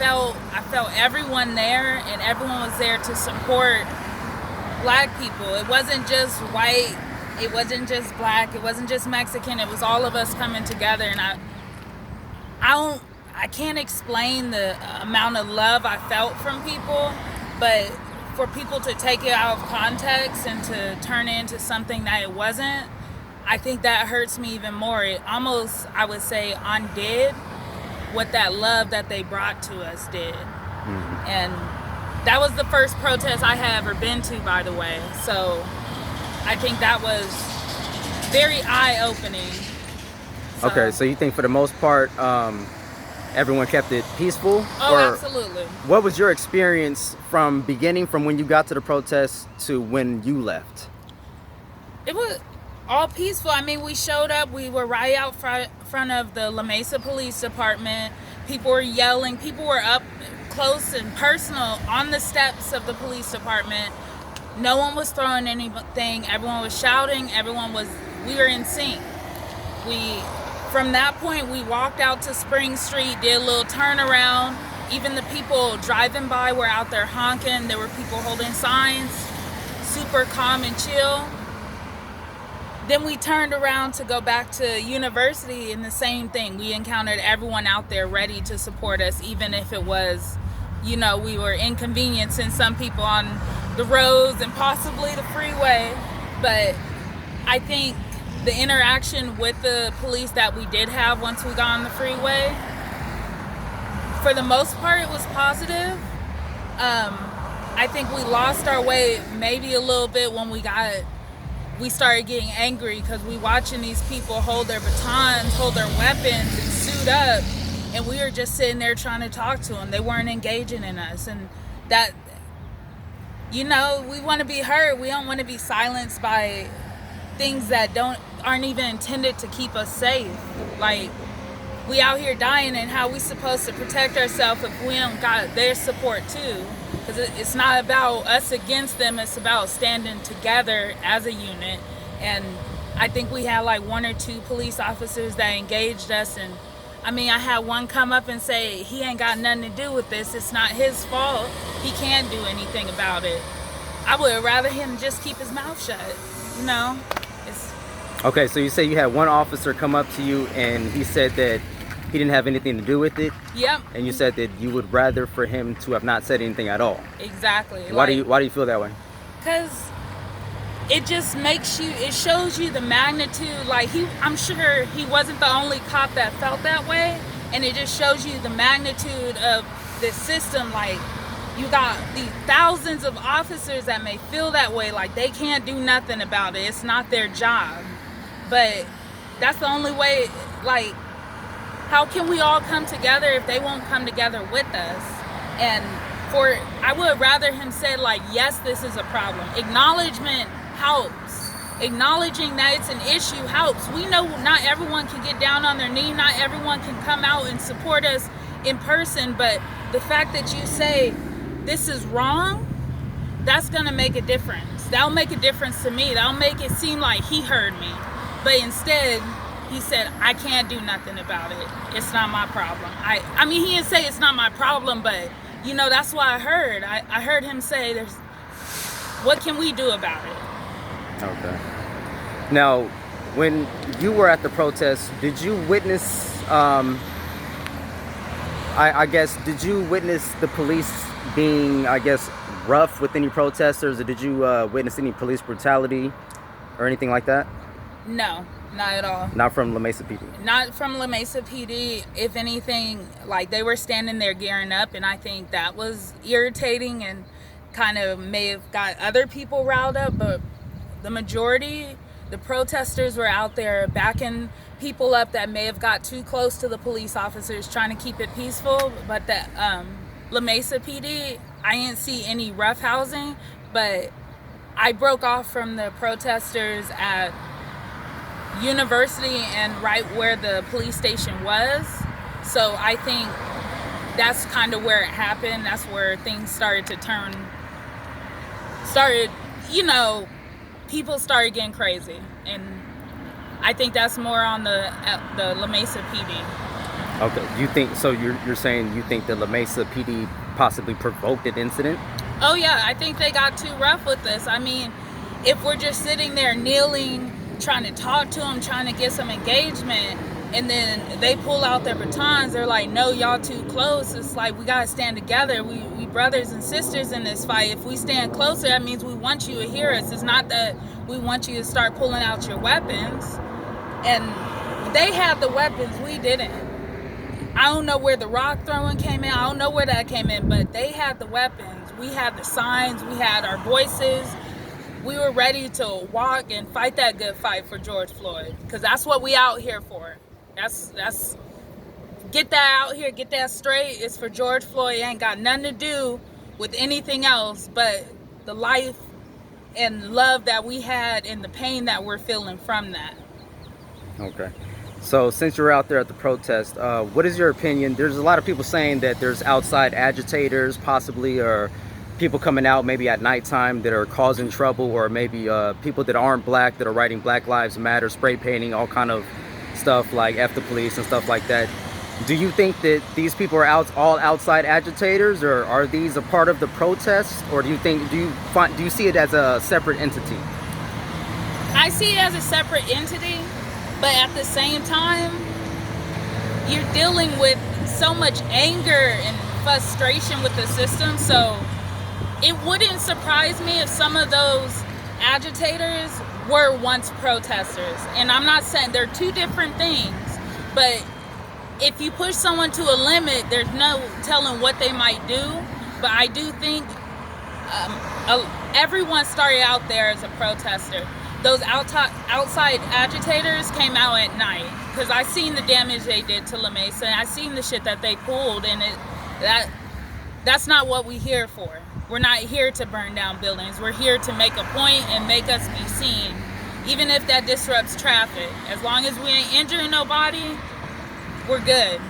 felt everyone there, and everyone was there to support black people. It wasn't just white, it wasn't just black, it wasn't just Mexican, it was all of us coming together. And I can't explain the amount of love I felt from people, but for people to take it out of context and to turn it into something that it wasn't, I think that hurts me even more. It almost, I would say, undid what that love that they brought to us did. Mm-hmm. And that was the first protest I had ever been to, by the way. So I think that was very eye-opening. Okay, so you think for the most part, everyone kept it peaceful? Oh, absolutely. What was your experience from when you got to the protest to when you left? It was all peaceful. I mean, we showed up, we were right out front of the La Mesa Police Department. People were yelling, people were up close and personal on the steps of the police department. No one was throwing anything, everyone was shouting, we were in sync. From that point, we walked out to Spring Street, did a little turnaround. Even the people driving by were out there honking. There were people holding signs, super calm and chill. Then we turned around to go back to University, and the same thing. We encountered everyone out there ready to support us, even if it was, we were inconveniencing some people on the roads and possibly the freeway. But I think the interaction with the police that we did have once we got on the freeway, for the most part, it was positive. I think we lost our way maybe a little bit when we started getting angry, because we watching these people hold their batons, hold their weapons, and suit up, and we were just sitting there trying to talk to them. They weren't engaging in us, and that, we want to be heard. We don't want to be silenced by things that aren't even intended to keep us safe. Like, we out here dying, and how we supposed to protect ourselves if we don't got their support too? Because it's not about us against them, it's about standing together as a unit. And I think we had like 1 or 2 police officers that engaged us, and I had one come up and say, he ain't got nothing to do with this, it's not his fault, he can't do anything about it. I would rather him just keep his mouth shut, Okay, so you say you had one officer come up to you and he said that he didn't have anything to do with it? Yep. And you said that you would rather for him to have not said anything at all? Exactly. Why do you feel that way? Because it just it shows you the magnitude. Like, I'm sure he wasn't the only cop that felt that way, and it just shows you the magnitude of this system. Like, you got these thousands of officers that may feel that way, like they can't do nothing about it, it's not their job. But that's the only way. Like, how can we all come together if they won't come together with us? And I would rather him say, like, yes, this is a problem. Acknowledgement helps. Acknowledging that it's an issue helps. We know not everyone can get down on their knee, not everyone can come out and support us in person, but the fact that you say, this is wrong, that's gonna make a difference. That'll make a difference to me. That'll make it seem like he heard me. But instead, he said, I can't do nothing about it. It's not my problem. He didn't say it's not my problem, but that's what I heard. I heard him say, what can we do about it? Okay. Now, when you were at the protest, did you witness, did you witness the police being, rough with any protesters, or did you witness any police brutality or anything like that? No, not at all. Not from La Mesa PD? Not from La Mesa PD. If anything, like, they were standing there gearing up, and I think that was irritating and kind of may have got other people riled up, but the majority, the protesters, were out there backing people up that may have got too close to the police officers, trying to keep it peaceful. But that La Mesa PD, I didn't see any roughhousing, but I broke off from the protesters at University and right where the police station was. So I think that's kind of where it happened. That's where things started to people started getting crazy. And I think that's more on the La Mesa PD. Okay. You think so? You're saying you think the La Mesa PD possibly provoked an incident? Oh yeah, I think they got too rough with this. I mean, if we're just sitting there kneeling, trying to talk to them, trying to get some engagement, and then they pull out their batons, they're like, no, y'all too close. It's like, we gotta stand together. We brothers and sisters in this fight. If we stand closer, that means we want you to hear us. It's not that we want you to start pulling out your weapons. And they had the weapons, we didn't. I don't know where the rock throwing came in. I don't know where that came in, but they had the weapons. We had the signs. We had our voices. We were ready to walk and fight that good fight for George Floyd, because that's what we out here for. That's get that out here, get that straight. It's for George Floyd. It ain't got nothing to do with anything else but the life and love that we had and the pain that we're feeling from that. Okay. So since you're out there at the protest, what is your opinion? There's a lot of people saying that there's outside agitators possibly, or people coming out maybe at nighttime that are causing trouble, or maybe people that aren't black that are writing Black Lives Matter, spray painting, all kind of stuff like F the police and stuff like that. Do you think that these people are all outside agitators, or are these a part of the protests, or do you see it as a separate entity? I see it as a separate entity, but at the same time, you're dealing with so much anger and frustration with the system. So it wouldn't surprise me if some of those agitators were once protesters. And I'm not saying they're two different things, but if you push someone to a limit, there's no telling what they might do. But I do think everyone started out there as a protester. Those outside agitators came out at night, because I seen the damage they did to La Mesa, and I seen the shit that they pulled, and that's not what we here for. We're not here to burn down buildings. We're here to make a point and make us be seen, even if that disrupts traffic. As long as we ain't injuring nobody, we're good.